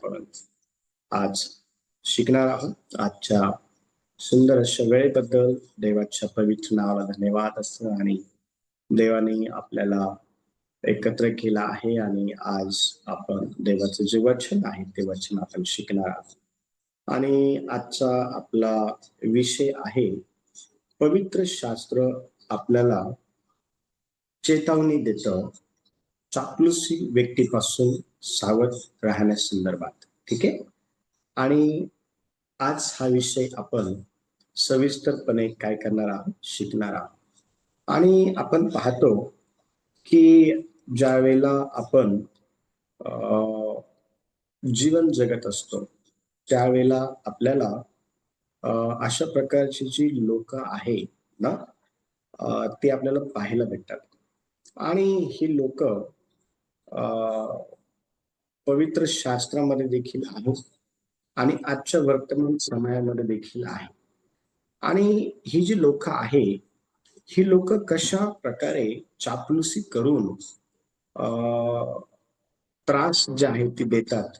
आपण आज शिकणार आहोत. आजच्या सुंदर अशा वेळेबद्दल देवाच्या पवित्र नावाला धन्यवाद असतो आणि देवाने आपल्याला एकत्र केला आहे आणि आज आपण देवाचं जे वचन आहे ते वचन आपण शिकणार आहोत. आणि आजचा आपला विषय आहे पवित्र शास्त्र आपल्याला चेतावणी देतं चापलुसी व्यक्तीपासून सावध राहण्यासंदर्भात. ठीक आहे. आणि आज हा विषय आपण सविस्तरपणे काय करणार आहोत, शिकणार आहोत. आणि आपण पाहतो की ज्या वेळेला आपण जीवन जगत असतो त्यावेळेला आपल्याला अशा प्रकारची जी लोक आहेत ना, ते आपल्याला पाहायला भेटतात. आणि ही लोक पवित्र शास्त्रामध्ये देखील आहेत आणि आजच्या वर्तमान समयामध्ये देखील आहे. आणि ही जी लोक आहे ही लोक कशा प्रकारे चापलुसी करून त्रास जे आहे ते देतात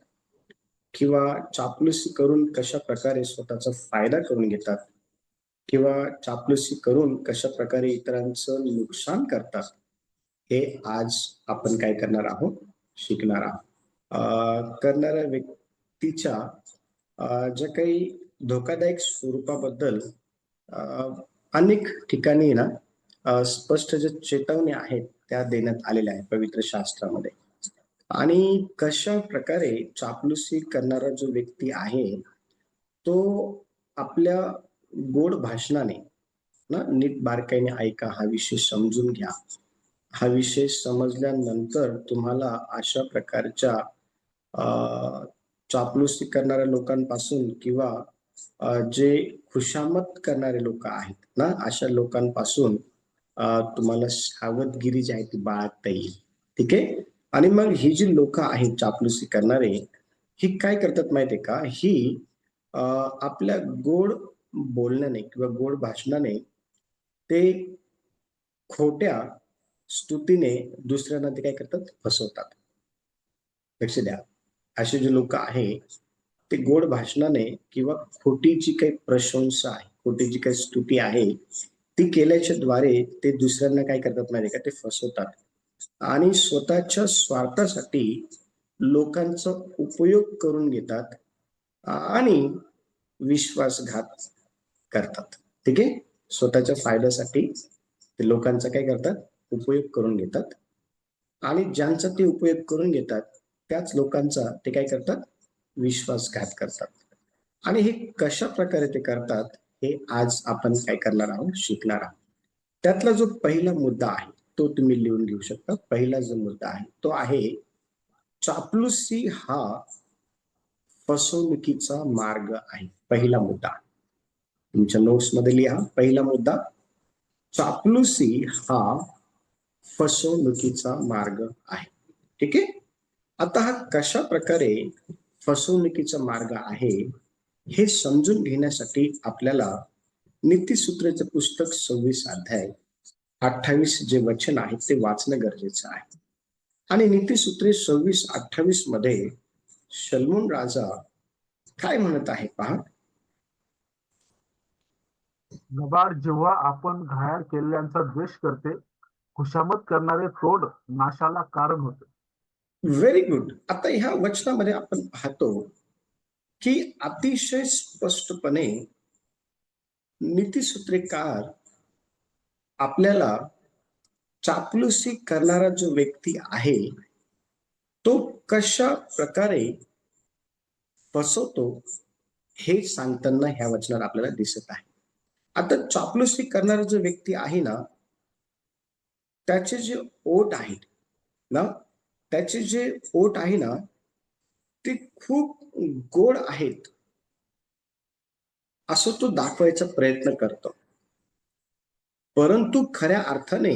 किंवा चापलुसी करून कशा प्रकारे स्वतःचा फायदा करून घेतात किंवा चापलुसी करून कशा प्रकारे इतरांचं नुकसान करतात, हे आज आपण काय करणार आहोत, शिकणार आहोत. करणाऱ्या व्यक्तीच्या ज्या काही धोकादायक स्वरूपाबद्दल अनेक ठिकाणी ना स्पष्ट जे चेतावणी आहेत त्या देण्यात आलेल्या आहेत पवित्र शास्त्रामध्ये. आणि कशा प्रकारे चापलुसी करणारा जो व्यक्ती आहे तो आपल्या गोड भाषणाने ना, नीट बारकाईने ऐका, हा विषय समजून घ्या. हा विषय समजल्यानंतर तुम्हाला अशा प्रकारच्या चापलुसी करणाऱ्या लोकांपासून किंवा जे खुशामत करणारे लोक आहेत ना, अशा लोकांपासून तुम्हाला सावधगिरी जी आहे ती बाळगता येईल. ठीक आहे. आणि मग ही जी लोक आहेत चापलुसी करणारे, ही काय करतात माहितीये का, ही आपल्या गोड बोलण्याने किंवा गोड भाषणाने ते खोट्या स्तुतीने दुसऱ्यांना ते काय करतात, फसवतात. लक्ष द्या, असे जे लोक आहेत ते गोड भाषणाने किंवा खोटी जी काही प्रशंसा आहे, खोटी जी काही स्तुती आहे ती केल्याच्या द्वारे ते दुसऱ्यांना काय करतात माहिती का, ते फसवतात आणि स्वतःच्या स्वार्थासाठी लोकांचा उपयोग करून घेतात आणि विश्वासघात करतात. ठीक आहे. स्वतःच्या फायद्यासाठी ते लोकांचा काय करतात, उपयोग करून घेतात आणि ज्यांचा ते उपयोग करून घेतात त्याच लोकांचा ते काय करतात, विश्वासघात करतात. आणि हे कशा प्रकारे ते करतात हे आज आपण काय करणार आहोत, शिकणार आहोत. त्यातला जो पहिला मुद्दा आहे तो तुम्ही लिहून घेऊ शकता. पहिला जो मुद्दा आहे तो आहे चापलुसी हा फसवणुकीचा मार्ग आहे. पहिला मुद्दा तुमच्या नोट्स मध्ये लिहा. पहिला मुद्दा, चापलुसी हा फसवणुकीचा मार्ग आहे. ठीक आहे. आता हा कशा प्रकारे फसवणुकीचा मार्ग आहे हे समजून घेण्यासाठी आपल्याला नीतिसूत्रेचं पुस्तक 26 अध्याय 28 जे वचन आहे ते वाचणं गरजेचं आहे. आणि नीतिसूत्रे 26:28 मध्ये शलोमोन राजा काय म्हणत आहे पहा. नबाळ जेव्हा आपण घायाळ केलेल्यांचा द्वेष करते, खुशामत करणारे तोड नाशाला कारण होते. Very good. आता ह्या वचनामध्ये आपण पाहतो की अतिशय स्पष्टपणे नीतिसूत्रेकार आपल्याला चापलुसी करणारा जो व्यक्ती आहे तो कशा प्रकारे फसवतो हे सांगताना ह्या वचनात आपल्याला दिसत आहे. आता चापलुसी करणारा जो व्यक्ती आहे ना, त्याचे जे ओठ आहेत ना, त्याचे जे ओठ आहे ना ते खूप गोड आहेत असं तो दाखवायचा प्रयत्न करतो. परंतु खऱ्या अर्थाने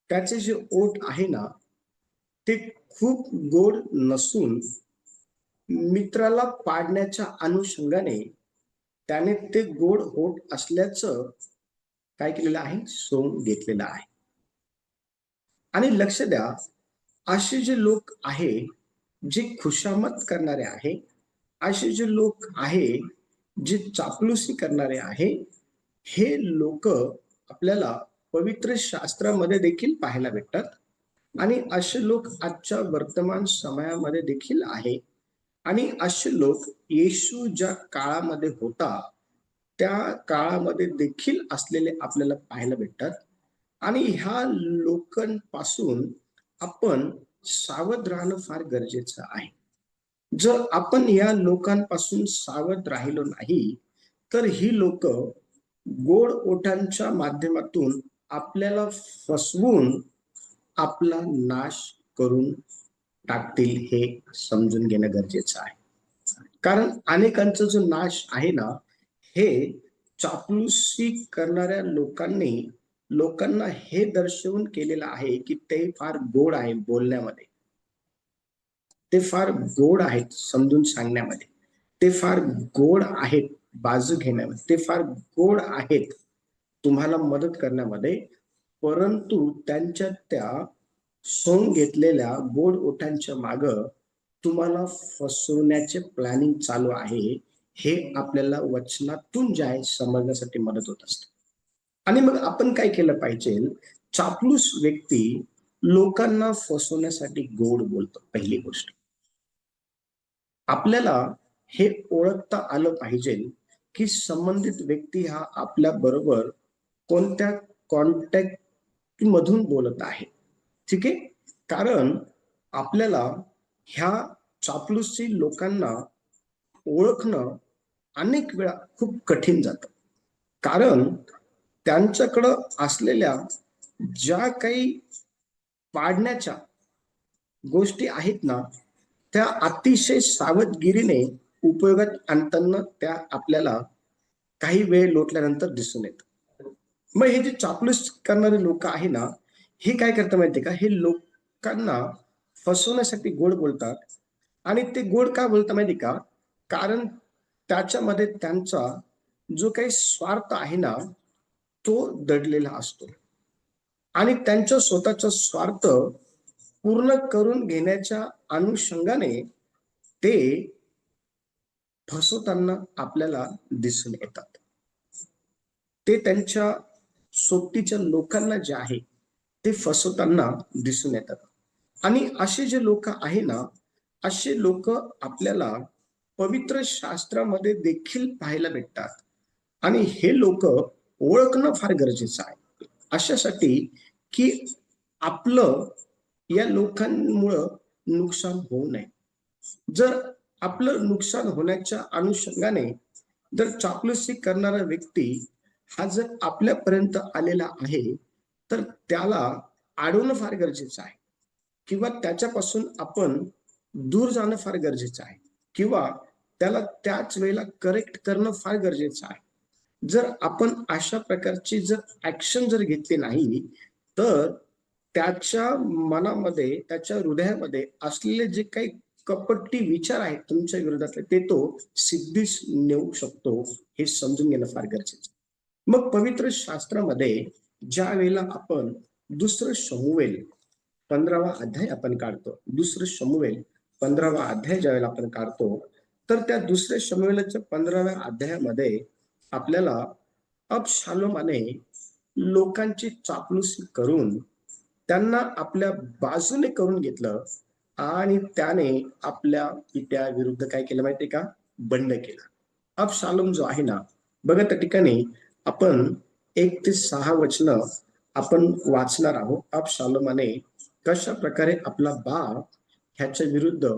त्याचे जे ओठ आहे ना ते खूप गोड नसून मित्राला पाडण्याच्या अनुषंगाने त्याने ते गोड होत असल्याचं काय केलेलं आहे, सोंग घेतलेलं आहे. आणि लक्ष द्या, असे जे लोक आहे जे खुशामत करणारे आहे, असे जे लोक आहे, जे चापलुसी करणारे आहे, हे लोक आपल्याला पवित्र शास्त्रामध्ये देखील पाहायला भेटतात. आणि असे लोक आजच्या वर्तमान समयामध्ये देखील आहे. आणि असे लोक येशू ज्या काळामध्ये होता, त्या काळामध्ये देखील असलेले आपल्याला पाहायला भेटतात. आणि ह्या लोकांपासून आपण सावध राहणं फार गरजेचं आहे. जर आपण या लोकांपासून सावध राहिलो नाही, तर ही लोक गोड ओठांच्या माध्यमातून आपल्याला फसवून आपला नाश करून टाकतील, हे समजून घेणं गरजेचं आहे. कारण अनेकांचा जो नाश आहे ना, हे चापलुसी करणाऱ्या लोकांना हे दर्शवून केलेलं आहे की ते फार गोड आहे बोलण्यामध्ये, ते फार गोड आहेत समजून सांगण्यामध्ये, ते फार गोड आहेत बाजू घेण्यामध्ये, ते फार गोड आहेत तुम्हाला मदत करण्यामध्ये. परंतु त्यांच्या त्या सोंग घेतलेल्या गोड ओठांच्या माग तुम्हाला फसवण्याचे प्लॅनिंग चालू आहे, हे आपल्याला वचनातून जे आहे समजण्यासाठी मदत होत असते. आणि मग आपण काय केलं पाहिजे? चापलूस व्यक्ती लोकांना फसवण्यासाठी गोड बोलतो. पहिली गोष्ट आपल्याला हे ओळखता आलं पाहिजे की संबंधित व्यक्ती हा आपल्या बरोबर कोणत्या कॉन्टॅक्ट मधून बोलत आहे. ठीक आहे. कारण आपल्याला ह्या चापलूसी लोकांना ओळखणं अनेक वेळा खूप कठीण जातं. कारण त्यांच्याकडं असलेल्या ज्या काही पाडण्याच्या गोष्टी आहेत ना, त्या अतिशय सावधगिरीने उपयोगात आणताना त्या आपल्याला काही वेळ लोटल्यानंतर दिसून येतात. मग हे जे चापलूस करणारे लोक आहे ना, हे काय करतात माहितीये का? हे लोकांना फसवण्यासाठी गोड बोलतात. आणि ते गोड का बोलतात माहिती का? कारण त्याच्यामध्ये त्यांचा जो काही स्वार्थ आहे ना, तो दडलेला असतो. आणि त्यांचा स्वतःचा स्वार्थ पूर्ण करून घेण्याच्या अनुषंगाने ते फसवताना आपल्याला दिसून येतात. ते त्यांच्या सोबतीच्या लोकांना जे आहे ते फसवताना दिसून येतात. आणि असे जे लोक आहे ना, असे लोक आपल्याला पवित्र शास्त्रामध्ये देखील पाहायला भेटतात. आणि हे लोक ओळखणं फार गरजेचं आहे अशासाठी की आपलं या लोकांमुळं नुकसान होऊ नये. जर आपलं नुकसान होण्याच्या अनुषंगाने जर चापलुसी करणारा व्यक्ती हा जर आपल्यापर्यंत आलेला आहे, तर त्याला अडवणं फार गरजेचं आहे. किंवा त्याच्यापासून आपण दूर जाणं फार गरजेचं आहे. किंवा त्याला त्याच वेळेला करेक्ट करणं फार गरजेचं आहे. जर आपण अशा प्रकारची जर ऍक्शन जर घेतली नाही, तर त्याच्या मनामध्ये, त्याच्या हृदयामध्ये असलेले जे काही कपटी विचार आहेत तुमच्या विरोधातले, ते तो सिद्धीस नेऊ शकतो, हे समजून घेणं फार गरजेचं. मग पवित्र शास्त्रामध्ये ज्या वेळेला आपण दुसरं शमूएल 15वा अध्याय आपण काढतो, दुसरं शमूएल 15वा अध्याय ज्यावेळेला आपण काढतो, तर त्या दुसऱ्या शमूएलच्या 15व्या अध्यायामध्ये आपल्याला अबशालोमाने लोकांची चापलुसी करून त्यांना आपल्या बाजूने करून घेतलं. आणि त्याने आपल्या पित्या विरुद्ध काय केलं माहितीये का? बंड केलं. अबशालोम जो आहे ना, बघा त्या ठिकाणी आपण 1 ते 6 वचन आपण वाचणार आहोत. अबशालोमाने कशा प्रकारे आपला बाप ह्याच्या विरुद्ध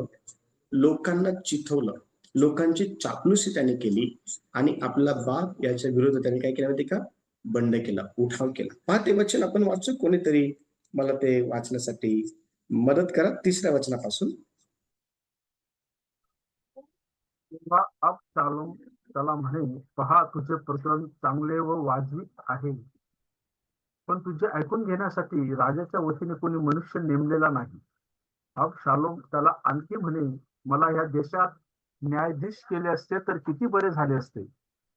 लोकांना चिथवलं, लोकांची चापलुसी त्याने केली आणि आपला बाप याच्या विरुद्ध त्याने काय केलं माहिती का? बंड केला, उठाव केला. पहा ते वचन आपण वाचू. कोणीतरी मला ते वाचण्यासाठी मदत करा 3ऱ्या वचनापासून. तेव्हा अबशालोम त्याला म्हणे, पहा, तुझे प्रकरण चांगले व वाजवी आहे, पण तुझे ऐकून घेण्यासाठी राजाच्या वतीने कोणी मनुष्य नेमलेला नाही. अबशालोम त्याला आणखी म्हणे, मला या देशात न्यायाधीश केले असते तर किती बरे झाले असते.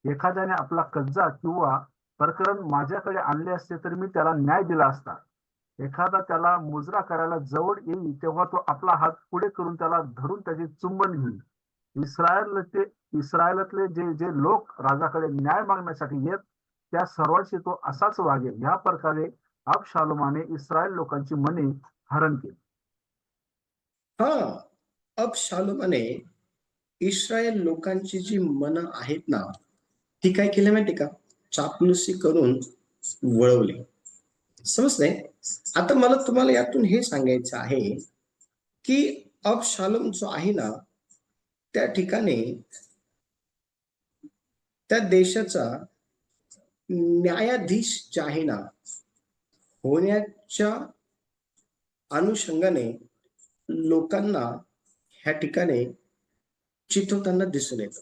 एखाद्याने आपला कज्जा किंवा प्रकरण माझ्याकडे आणले असते तर मी त्याला न्याय दिला असता. एखादा त्याला मुजरा करायला जवळ येईल तेव्हा तो आपला हात पुढे करून त्याला धरून त्याचे चुंबन घेईल. इस्रायलातले जे जे लोक राजाकडे न्याय मागण्यासाठी येत त्या सर्वांशी तो असाच वागेल. या प्रकारे अबशालोमाने इस्रायल लोकांची मने हरण केली. हा, अबशालोमाने इस्रायल लोकांची जी मनं आहेत ना, ती काय केली माहिती का? चापलुसी करून वळवली. समजले? आता मला तुम्हाला यातून हे सांगायचं आहे की अबशालोम जो आहे ना, त्या ठिकाणी त्या देशाचा न्यायाधीश जे आहे ना, होण्याच्या अनुषंगाने लोकांना ह्या ठिकाणी चिथवताना दिसून येतो.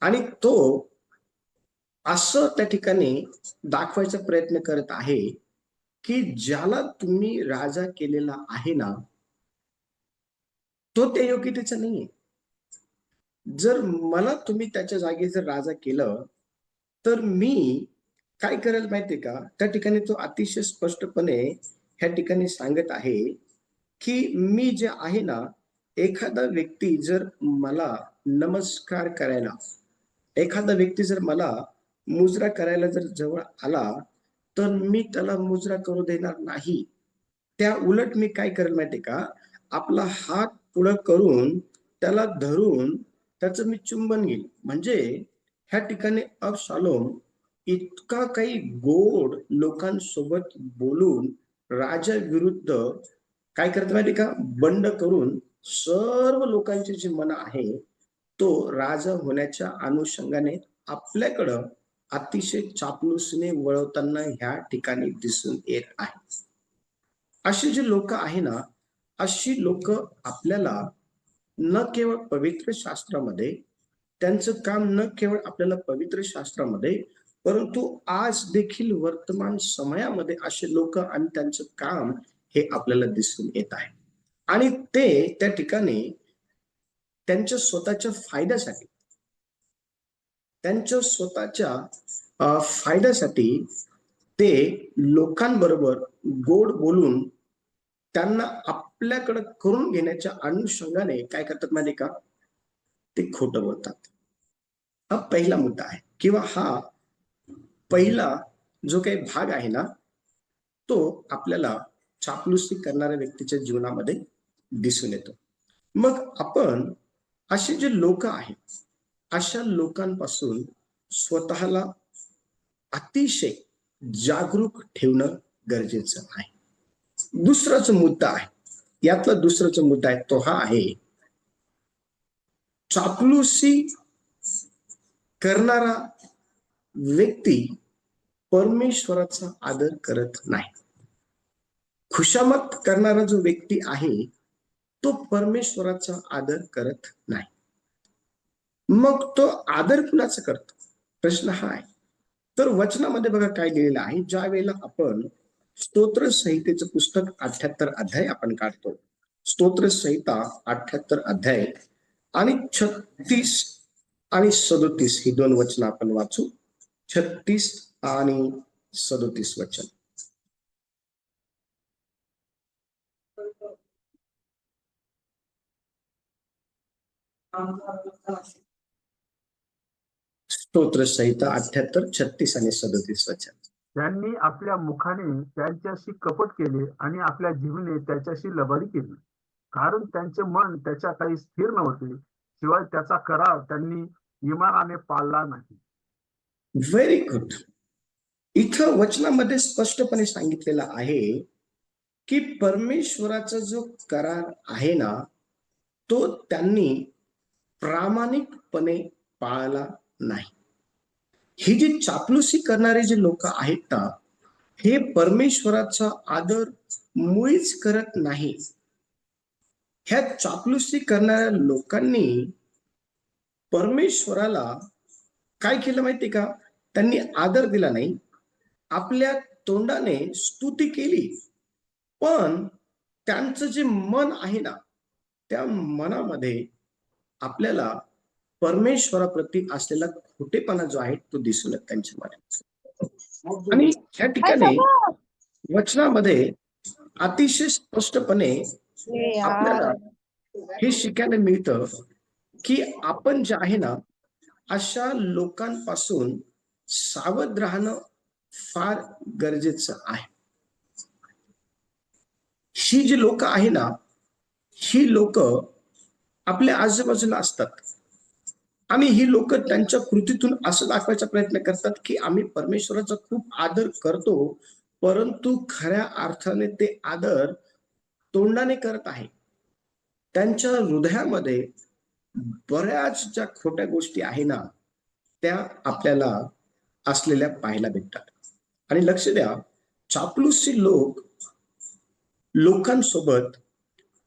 आणि तो असं त्या ठिकाणी दाखवायचा प्रयत्न करत आहे की ज्याला तुम्ही राजा केलेला आहे ना, तो त्या योग्यतेचा नाहीये. जर मला तुम्ही त्याच्या जागी जर राजा केलं तर मी काय करेल माहितीये का? त्या ठिकाणी तो अतिशय स्पष्टपणे ह्या ठिकाणी सांगत आहे की मी जे आहे ना, एखादा व्यक्ती जर मला नमस्कार करायला, एखादा व्यक्ती जर मला मुजरा करायला जर जवळ आला तर मी त्याला मुजरा करू देणार नाही. त्या उलट मी काय करेल माहितीये का? आपला हात पुढं करून त्याला धरून त्याचं मी चुंबन घेईल. म्हणजे ह्या ठिकाणी अबशालोम इतका काही गोड लोकांसोबत बोलून राजाविरुद्ध काय करतो माहिती का? बंड करून सर्व लोकांची जी मनं आहे तो राजा होण्याच्या अनुषंगाने आपल्याकडं अतिशय चापलुसीने वळवताना ह्या ठिकाणी दिसून येत आहे. अशी जी लोक आहे ना, अशी लोक आपल्याला न केवळ पवित्र शास्त्रामध्ये त्यांचं काम न केवळ आपल्याला पवित्र शास्त्रामध्ये, परंतु आज देखील वर्तमान समयामध्ये असे लोक आणि त्यांचं काम हे आपल्याला दिसून येत आहे. आणि ते त्या ठिकाणी त्यांच्या स्वतःच्या फायद्यासाठी, त्यांच्या स्वतःच्या फायद्यासाठी ते लोकांबरोबर गोड बोलून त्यांना आपल्याकडे करून घेण्याच्या अनुषंगाने काय करतात माहिती का? ते खोटं बोलतात. हा पहिला मुद्दा आहे किंवा हा पहिला जो काही भाग आहे ना, तो आपल्याला चापलुसी करणाऱ्या व्यक्तीच्या जीवनामध्ये दिसून येतो. मग आपण असे जे लोक आहेत, अशा लोकांपासून स्वतःला अतिशय जागरूक ठेवणं गरजेचं आहे. दुसराच मुद्दा आहे, यातला दुसराच मुद्दा आहे तो हा आहे, चापलुसी करणारा व्यक्ती परमेश्वराचा आदर करत नाही. खुशामत करणारा जो व्यक्ती आहे तो परमेश्वराचा आदर करत नाही. मग तो आदर कुणाचा करतो? प्रश्न हा आहे. तर वचनामध्ये बघा काय लिहिलेलं आहे. ज्या वेळेला आपण स्तोत्र संहितेचं पुस्तक 78 अध्याय आपण काढतो, स्तोत्र संहिता 78 अध्याय आणि 36 आणि 37 ही दोन वचन आपण वाचू. 36 आणि 37 वचन. स्तोत्र संहिता 78, 36 आणि 37 वचन. त्यांनी आपल्या मुखाने त्यांच्याशी कपट केले आणि आपल्या जीवने त्याच्याशी लबाडी केली. कारण त्यांचे मन त्याच्या काही स्थिर नव्हते, शिवाय त्याचा करार त्यांनी इमानाने पाळला नाही. Very good. इथं वचनामध्ये स्पष्टपणे सांगितलेलं आहे की परमेश्वराचा जो करार आहे ना, तो त्यांनी प्रामाणिकपणे पाळला नाही. ही जी चापलुसी करणारे जे लोक आहेत ना, हे परमेश्वराचा आदर मुळीच करत नाही. ह्या चापलुसी करणाऱ्या लोकांनी परमेश्वराला काय केलं माहिती का? त्यांनी आदर दिला नाही. आपल्या तोंडाने स्तुती केली, पण त्यांचं जे मन आहे ना, त्या मनामध्ये आपल्याला परमेश्वराप्रती असलेला खोटेपणा जो आहे तो दिसून येतो त्यांच्यामध्ये. आणि ह्या ठिकाणी वचनामध्ये अतिशय स्पष्टपणे आपल्याला हे शिकायला मिळतं की आपण जे आहे ना, अशा लोकांपासून सावध राहणं फार गरजेचं आहे. ही जी लोक आहे ना, ही लोक आपल्या आजूबाजूला असतात आणि ही लोक त्यांच्या कृतीतून असं दाखवायचा प्रयत्न करतात की आम्ही परमेश्वराचा खूप आदर करतो, परंतु खऱ्या अर्थाने ते आदर तोंडाने करत आहे. त्यांच्या हृदयामध्ये बऱ्याच ज्या खोट्या गोष्टी आहे ना, त्या आपल्याला असलेल्या पाहायला भेटतात. आणि लक्ष द्या, चापलूसी लोक लोकांसोबत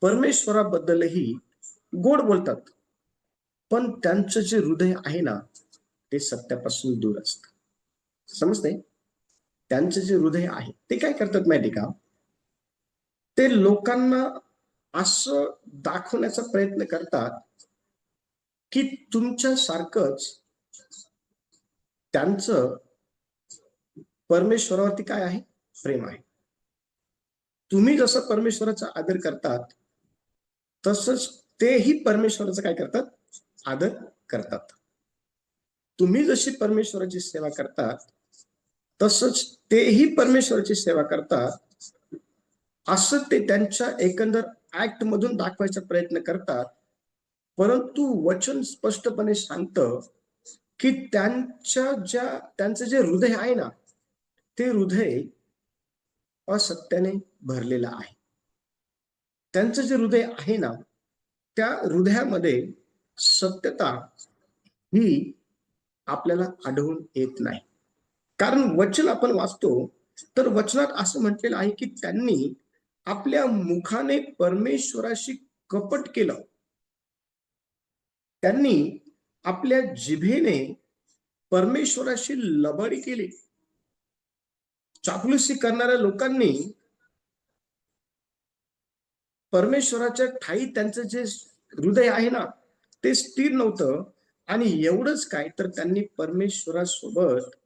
परमेश्वराबद्दलही गोड बोलतात, पण त्यांचं जे हृदय आहे ना, ते सत्यापासून दूर असतं. समजते? त्यांचं जे हृदय आहे ते काय करतात माहिती का, ते लोकांना असं दाखवण्याचा प्रयत्न करतात की तुमच्या सारखंच त्यांचं परमेश्वरावरती काय आहे, प्रेम आहे. तुम्ही जसं परमेश्वराचा आदर करतात तसंच तेही परमेश्वराचा काय करतात, आदर करतात. तुम्ही जशी परमेश्वराची सेवा करतात तसंच तेही परमेश्वराची सेवा करतात, असं ते त्यांच्या एकंदर ऍक्ट मधून दाखवायचा प्रयत्न करतात. परंतु वचन स्पष्टपणे सांगतं की त्यांचं जे हृदय आहे ना, ते हृदय असत्याने भरलेलं आहे. त्यांचं जे हृदय आहे ना, त्या हृदयामध्ये सत्यता ही आपल्याला आढळून येत नाही. कारण वचन आपण वाचतो तर वचनात असं म्हटलेलं आहे की त्यांनी आपल्या मुखाने परमेश्वराशी कपट केलं, त्यांनी आपल्या जिभेने परमेश्वराशी लबाडी केली. चापलुसी करणाऱ्या लोकांनी परमेश्वराच्या ठाई त्यांचं जे हृदय आहे ना, ते स्थिर नव्हतं. आणि एवढंच काय, तर त्यांनी परमेश्वरासोबत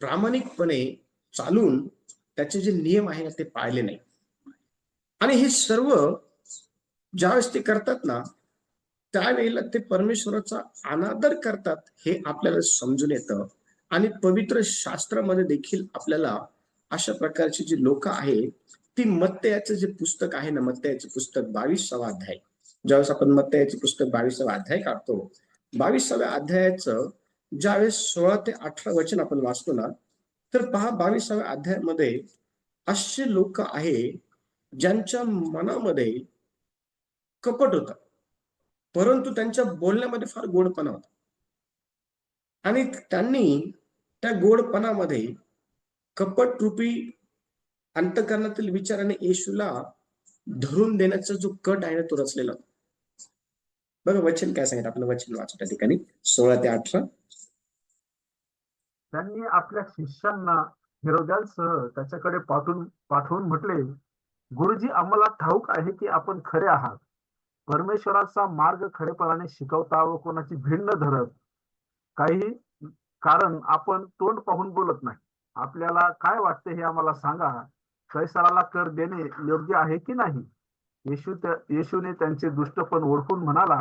प्रामाणिकपणे चालून त्याचे जे नियम आहे ना, ते पाळले नाही. आणि हे सर्व ज्यावेळेस ते करतात ना, त्यावेळेला ते परमेश्वराचा अनादर करतात हे आपल्याला समजून येतं. आणि पवित्र शास्त्रामध्ये देखील आपल्याला अशा प्रकारची जी लोक आहेत, ती मत्तयाचं जे पुस्तक आहे ना, मत्तयाचं पुस्तक 22वा अध्याय, ज्यावेळेस आपण मत्तयाचे पुस्तक 22वा अध्याय काढतो, 22व्या अध्यायाचं ज्यावेळेस 16 ते 18 वचन आपण वाचतो ना, तर पहा 22व्या अध्यायामध्ये असे लोक आहे ज्यांच्या मनामध्ये कपट होता, परंतु त्यांच्या बोलण्यामध्ये फार गोडपणा होता. आणि त्यांनी त्या गोडपणामध्ये कपट रूपी अंतःकरणातील विचाराने येशूला धरून देण्याचा जो कट आहे ना, तो रचलेला. बघा वचन काय सांगितलं, आपलं वचन वाचू त्या ठिकाणी 16 ते 18. त्यांनी आपल्या शिष्यांना हेरोद्यासह त्याच्याकडे पाठवून म्हटले, गुरुजी, आम्हाला ठाऊक आहे की आपण खरे आहात, परमेश्वराचा मार्ग खरेपणाने शिकवता व कोणाची भिन्न धरत काही, कारण आपण तोंड पाहून बोलत नाही. आपल्याला काय वाटते हे आम्हाला सांगा. कैसराला कर देणे योग्य आहे की नाही? येशूने त्यांचे दुष्टपण ओळखून म्हणाला,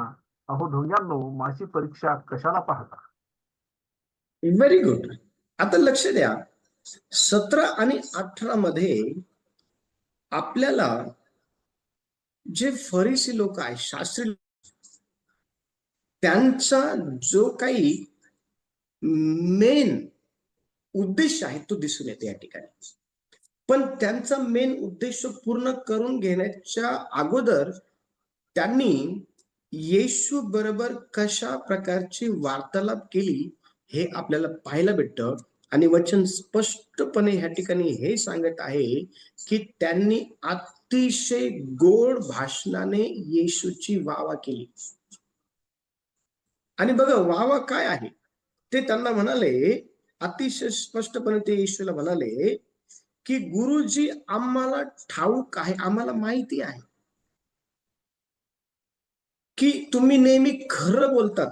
अहो ढोंग्यांनो, माझी परीक्षा कशाला पाहता? Very good. आता लक्ष द्या, 17 आणि 18 मध्ये आपल्याला जे फरीसी लोक आहेत, शास्त्री, त्यांचा जो काही मेन उद्देश आहे तो दिसून येते या ठिकाणी. पण त्यांचा मेन उद्देश पूर्ण करून घेण्याच्या अगोदर त्यांनी येशू बरोबर कशा प्रकारची वार्तालाप केली हे आपल्याला पाहायला भेटतं. आणि वचन स्पष्टपणे ह्या ठिकाणी हे सांगत आहे की त्यांनी अतिशय गोड भाषणाने येशूची वावा केली. आणि बघा वावा काय आहे ते त्यांना म्हणाले, अतिशय स्पष्टपणे ते येशूला म्हणाले की गुरुजी, आम्हाला ठाऊक आहे, आम्हाला माहिती आहे की तुम्ही नेहमी खरं बोलतात.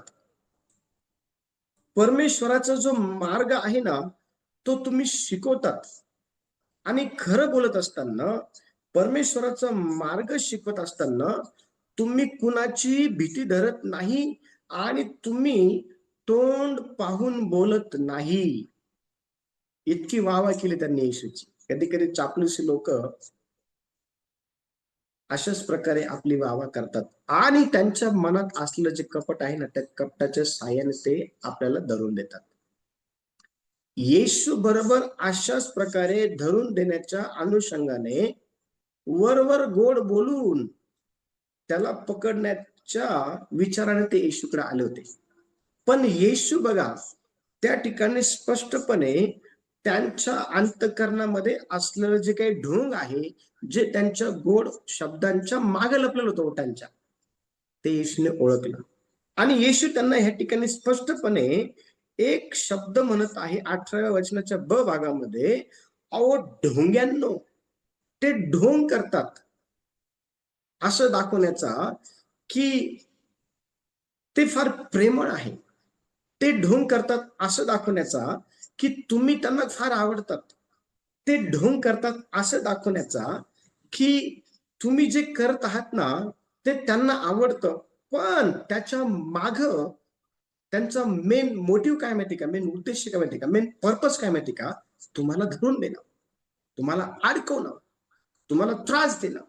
परमेश्वराचा जो मार्ग आहे ना, तो तुम्ही शिकवतात आणि खरं बोलत असताना, परमेश्वराचा मार्ग शिकवत असताना तुम्ही कुणाची भीती धरत नाही आणि तुम्ही तोंड पाहून बोलत नाही. इतकी वाहवा केली त्यांनी येशूची. कधी कधी चापलूसी लोक अशाच प्रकारे आपली वाहवा करतात आणि त्यांच्या मनात असलेलं जे कपट आहे ना, त्या कपटाच्या साहाय्याने ते आपल्याला धरून देतात. येशू बरोबर अशाच प्रकारे धरून देण्याच्या अनुषंगाने वरवर गोड बोलून त्याला पकडण्याच्या विचाराने ते येशूकडे आले होते. पण येशू बघा, त्या ठिकाणी स्पष्टपणे त्यांच्या अंतःकरणामध्ये असलेलं जे काही ढोंग आहे, जे त्यांच्या गोड शब्दांच्या मागे लपलेलं होतं ओठांच्या, ते येशूने ओळखलं. आणि येशू त्यांना ह्या ठिकाणी स्पष्टपणे एक शब्द म्हणत आहे 18व्या वचनाच्या ब भागामध्ये, अहो ढोंग्यांनो, ते ढोंग करतात असं दाखवण्याचा की ते फार प्रेमळ आहे. ते ढोंग करतात असं दाखवण्याचा की तुम्ही त्यांना फार आवडतात. ते ढोंग करतात असं दाखवण्याचा की तुम्ही जे करत आहात ना, ते त्यांना आवडतं. पण त्याच्या माग त्यांचा मेन मोटिव्ह काय माहिती का, मेन उद्देश काय माहिती का, मेन पर्पज काय माहिती का, तुम्हाला धरून देणं, तुम्हाला अडकवणं, तुम्हाला त्रास देणं,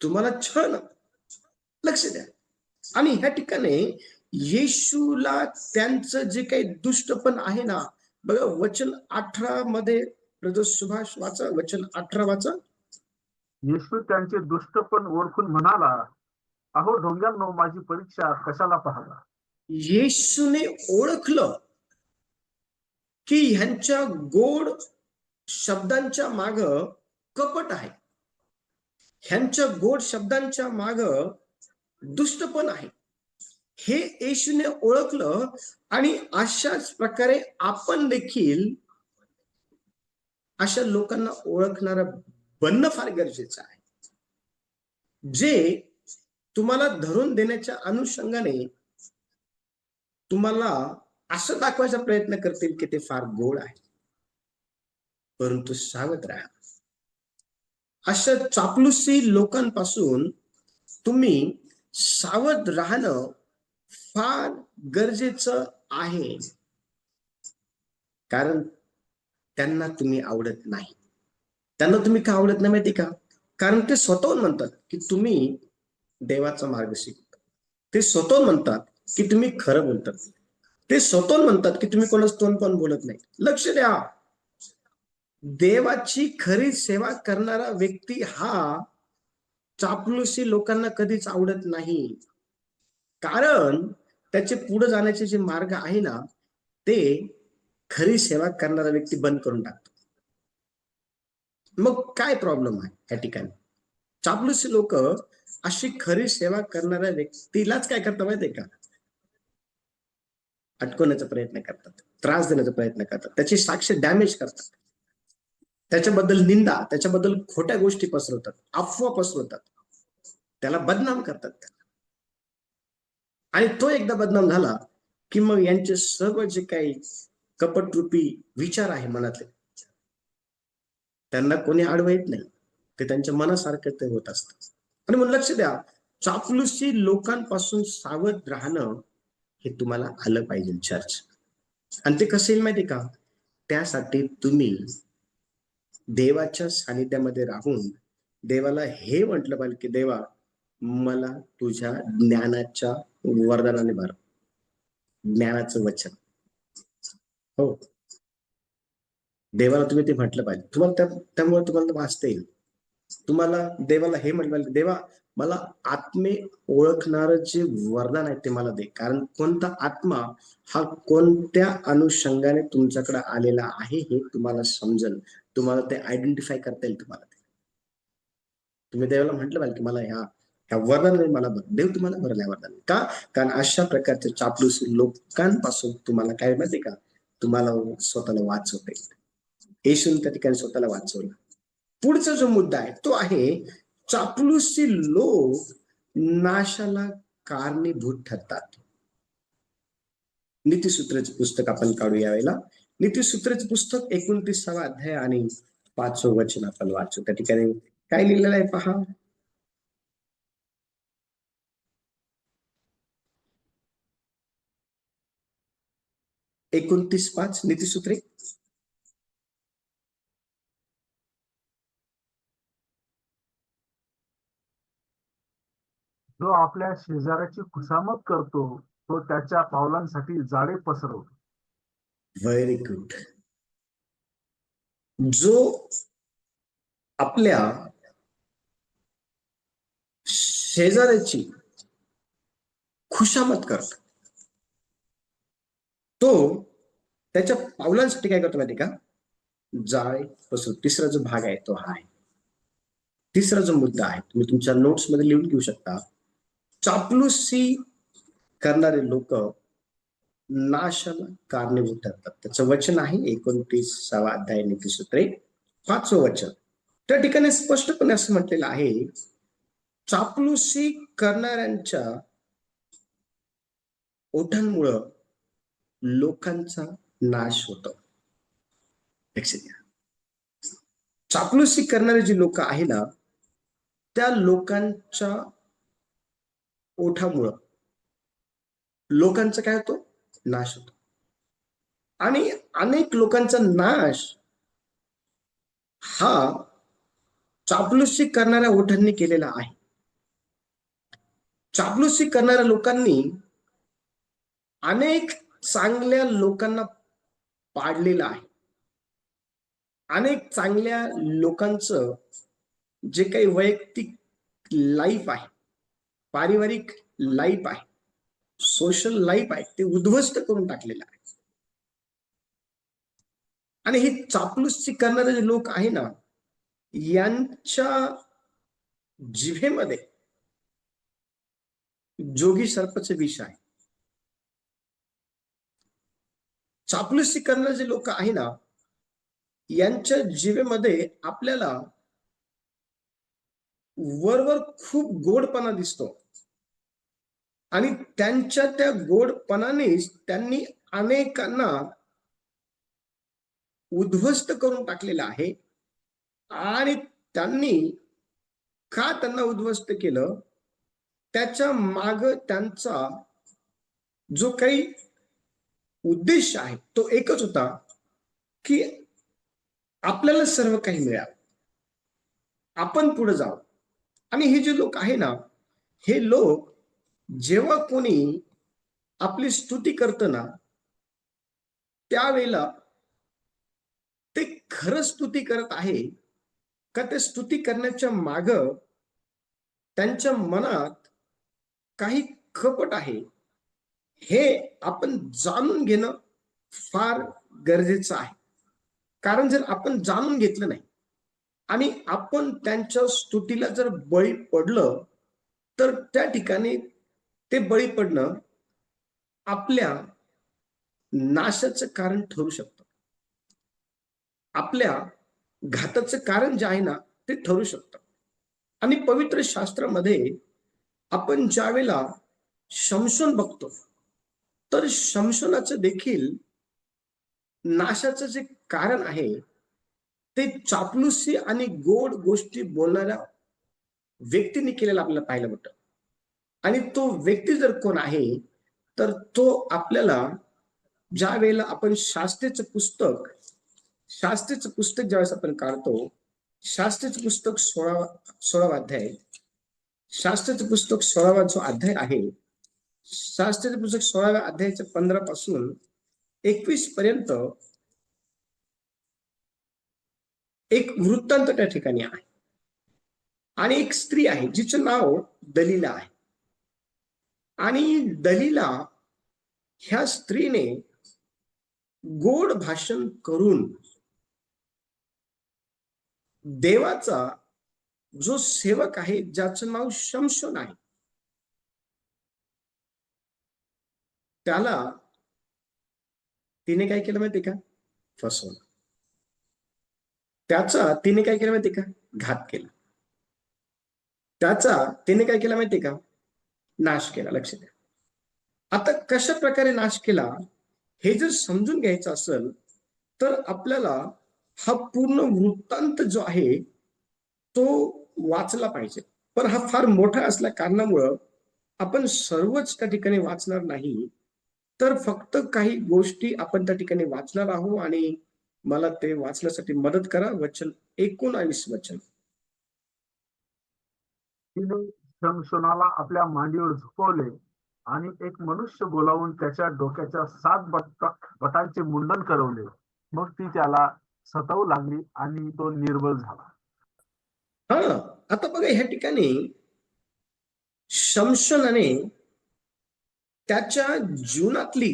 तुम्हाला छळणं. लक्ष द्या. आणि ह्या ठिकाणी येशूला त्यांचं जे काही दुष्टपण आहे ना, बघा वचन 18 मध्ये सुभाष वाचा, वचन 18 वाचा. येशू त्यांचे दुष्टपण ओळखून म्हणाला, अहो ढोंग्यांनो, माझी परीक्षा कशाला पाहता? येशूने ओळखलं की ह्यांच्या गोड शब्दांच्या माग कपट आहे, ह्यांच्या गोड शब्दांच्या माग दुष्टपण आहे, हे येशूने ओळखलं. आणि अशाच प्रकारे आपण देखील अशा लोकांना ओळखणारं बनणं फार गरजेचं आहे, जे तुम्हाला धरून देण्याच्या अनुषंगाने तुम्हाला असं दाखवायचा प्रयत्न करतील की ते फार गोड आहे. परंतु सावध राहा, अशा चापलुसी लोकांपासून तुम्ही सावध राहणं फार गरजेचं आहे. कारण त्यांना तुम्ही आवडत नाही. त्यांना तुम्ही का आवडत नाही माहिती का? कारण ते स्वतःहून म्हणतात की तुम्ही देवाचा मार्ग शिकता. ते स्वतःहून म्हणतात की तुम्ही खरं बोलतात. ते स्वतःहून म्हणतात की तुम्ही कोणाच तोंड पण बोलत नाही. लक्ष द्या, देवाची खरी सेवा करणारा व्यक्ती हा चापलुसी लोकांना कधीच आवडत नाही. कारण त्याचे पुढे जाण्याचे जे मार्ग आहे ना, ते खरी सेवा करणारा व्यक्ती बंद करून टाकतो. मग काय प्रॉब्लेम आहे या ठिकाणी? चापलुसी लोक अशी खरी सेवा करणाऱ्या व्यक्तीलाच काय करतात माहितीये का, अटकवण्याचा प्रयत्न करतात, त्रास देण्याचा प्रयत्न करतात, त्याची साक्ष डॅमेज करतात, त्याच्याबद्दल निंदा, त्याच्याबद्दल खोट्या गोष्टी पसरवतात, अफवा पसरवतात, त्याला बदनाम करतात. आणि तो एकदा बदनाम झाला की मग यांचे सर्व जे काही कपटरूपी विचार आहे मनातले, त्यांना कोणी अडवं येत नाही. ते त्यांच्या मनासारखं ते होत असतं. आणि मग लक्ष द्या, चापलुसी लोकांपासून सावध राहणं हे तुम्हाला आलं पाहिजे चर्च. आणि ते कसं येईल माहिती का? त्यासाठी तुम्ही देवाच्या सानिध्यामध्ये राहून देवाला हे म्हटलं पाहिजे की देवा, मला तुझ्या ज्ञानाच्या वरदानाने भर, ज्ञानाचं वचन. हो, देवाला तुम्ही ते म्हटलं पाहिजे. तुम्हाला त्यामुळे तुम्हाला वाचता येईल. तुम्हाला देवाला हे म्हटलं पाहिजे, देवा मला आत्मे ओळखणारं जे वरदान आहे ते मला दे. कारण कोणता आत्मा हा कोणत्या अनुषंगाने तुमच्याकडे आलेला आहे हे तुम्हाला समजेल, तुम्हाला ते आयडेंटिफाय करता येईल तुम्हाला. तुम्ही देवाला म्हटलं पाहिजे की मला ह्या वरदान मला भर. देव तुम्हाला भरल या वरदान. का? कारण अशा प्रकारच्या चापलूसी लोकांपासून तुम्हाला काय माहिती का, तुम्हाला स्वतःला वाचवता येईल. येशूने त्या ठिकाणी स्वतःला वाचवलं. पुढचा जो मुद्दा आहे तो आहे, चापलूसी लोक नाशाला कारणीभूत ठरतात. नीतिसूत्राचे पुस्तक आपण काढू यावेळेला. नीतिसूत्राचे पुस्तक 29वा अध्याय आणि 5वं वचन आपण वाचू. त्या ठिकाणी काय लिहिलेलं आहे पहा. एकोणतीस 5 नीतिसूत्रे. जो आपल्या शेजाऱ्याची खुशामत करतो तो त्याच्या पावलांसाठी जाळे पसरवतो. Very good. जो आपल्या शेजाऱ्याची खुशामत करतो तो त्याच्या पावलांसाठी काय करतो माहिती का, जाळे पसरवतो. तिसरा जो भाग आहे तो हा आहे. तिसरा जो मुद्दा आहे तुम्ही तुमच्या नोट्स मध्ये लिहून घेऊ शकता. चापलुसी करणारे लोक नाशाला कारणीभूत ठरतात. त्याचं वचन आहे 29वा अध्याय नीतिसूत्रे 5वं वचन. त्या ठिकाणी स्पष्टपणे असं म्हटलेलं आहे, चापलुसी करणाऱ्यांच्या ओठांमुळं लोकांचा नाश होतो. लक्षात घ्या. चापलुसी करणारे जे लोक आहे ना, त्या लोकांच्या ओठामुळं लोकांचा काय होतो, नाश होतो. आणि अनेक लोकांचा नाश हा चापलुसी करणाऱ्या ओठांनी केलेला आहे. चापलुसी करणाऱ्या लोकांनी अनेक चांगल्या लोकांना पाडलेलं आहे. अनेक चांगल्या लोकांचं जे काही वैयक्तिक लाईफ आहे, पारिवारिक लाईफ आहे, सोशल लाईफ आहे, ते उद्ध्वस्त करून टाकलेलं आहे. आणि हे चापलुसी करणारे जे लोक आहे ना, यांच्या जिभेमध्ये जोगी सर्पाचे विष आहे. चापलुसी करणारे जे लोक आहे ना, यांच्या जिभेमध्ये आपल्याला वरवर खूप गोडपणा दिसतो आणि त्यांच्या त्या गोडपणानेच त्यांनी अनेकांना उद्ध्वस्त करून टाकलेलं आहे. आणि त्यांनी का त्यांना उद्ध्वस्त केलं, त्याच्या माग त्यांचा जो काही उद्देश आहे तो एकच होता की आपल्याला सर्व काही मिळावं, आपण पुढे जाऊ. आणि हे जे लोक आहे ना, हे लोक जेव्हा कोणी आपली स्तुती करतं ना, त्यावेळेला ते खरं स्तुती करत आहे का, ते स्तुती करण्याच्या माग त्यांच्या मनात काही कपट आहे, हे आपण जाणून घेणं फार गरजेचं आहे. कारण जर आपण जाणून घेतलं नाही आणि आपण त्यांच्या स्तुतीला जर बळी पडलं, तर त्या ठिकाणी ते बळी पडणं आपल्या नाशाचं कारण ठरू शकतं. आपल्या घाताचं कारण जे आहे ना, ते ठरू शकतं. आणि पवित्र शास्त्रामध्ये आपण ज्या वेळेला शमशोन बघतो, तर शमशोनाचं देखील नाशाचं जे कारण आहे ते चापलुसी आणि गोड गोष्टी बोलणाऱ्या व्यक्तीने केलेलं आपल्याला पाहायला मिळतं. आणि तो व्यक्ती जर कोण आहे, तर तो आपल्याला ज्या वेळेला आपण शास्त्रेचं पुस्तक ज्यावेळेस आपण काढतो, शास्त्रेचं पुस्तक 16वा अध्याय, शास्त्रेचं पुस्तक 16वा जो अध्याय आहे, शास्त्रेचं पुस्तक 16व्या अध्यायाच्या 15 पासून 21 पर्यंत एक वृत्तांत त्या ठिकाणी आहे. आणि एक स्त्री आहे जिचं नाव दलीला आहे. आणि दलीला ह्या स्त्रीने गोड भाषण करून देवाचा जो सेवक आहे, ज्याचं नाव शमशोन आहे, त्याला तिने काय केलं माहिती का, फसवलं. त्याचा तिने काय केलं माहिती का, घात केला. त्याचा तिने काय केला माहिती का, नाश केला. लक्ष द्या. आता कशा प्रकारे नाश केला हे जर समजून घ्यायचं असेल, तर आपल्याला हा पूर्ण वृत्तांत जो आहे तो वाचला पाहिजे. पण हा फार मोठा असल्या कारणामुळं आपण सर्वच त्या ठिकाणी वाचणार नाही, तर फक्त काही गोष्टी आपण त्या ठिकाणी वाचणार आहोत. आणि मला ते वाचण्यासाठी मदत करा. वचन 19 वचन. तिने शमशोनाला आपल्या मांडीवर झुकवले आणि एक मनुष्य बोलावून त्याच्या डोक्याच्या 7 बटांचे मुंडन करवले. मग ती त्याला सतावू लागली आणि तो निर्बळ झाला. हा, आता बघा ह्या ठिकाणी शमशोनाने त्याच्या जीवनातली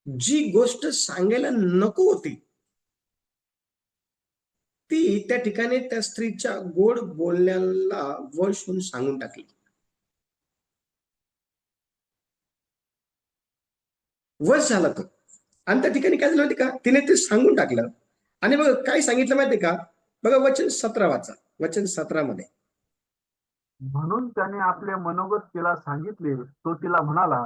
जी गोष्ट सांगायला नको होती ती त्या ठिकाणी त्या स्त्रीच्या गोड बोलण्याला वश होऊन सांगून टाकली. वश झाला तो. आणि त्या ठिकाणी काय झालं माहिती का, तिने ते सांगून टाकलं. आणि बघा काय सांगितलं माहितीये का, बघा वचन 17 वाचा. वचन 17 मध्ये, म्हणून त्याने आपले मनोगत तिला सांगितले. तो तिला म्हणाला,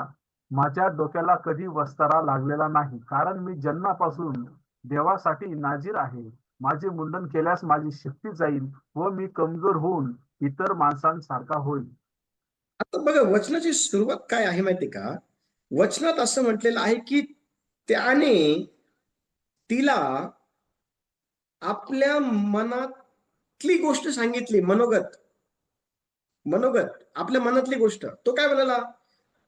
माझ्या डोक्याला कधी वस्तारा लागलेला नाही, कारण मी जन्मापासून देवासाठी नाजीर आहे. माझे मुंडन केल्यास माझी शक्ती जाईल व मी कमजोर होऊन इतर माणसांसारखा होईल. आता बघा वचनाची सुरुवात काय आहे माहितीये का, वचनात असं म्हटलेलं आहे की त्याने तिला आपल्या मनातली गोष्ट सांगितली. मनोगत, मनोगत आपल्या मनातली गोष्ट. तो काय म्हणाला,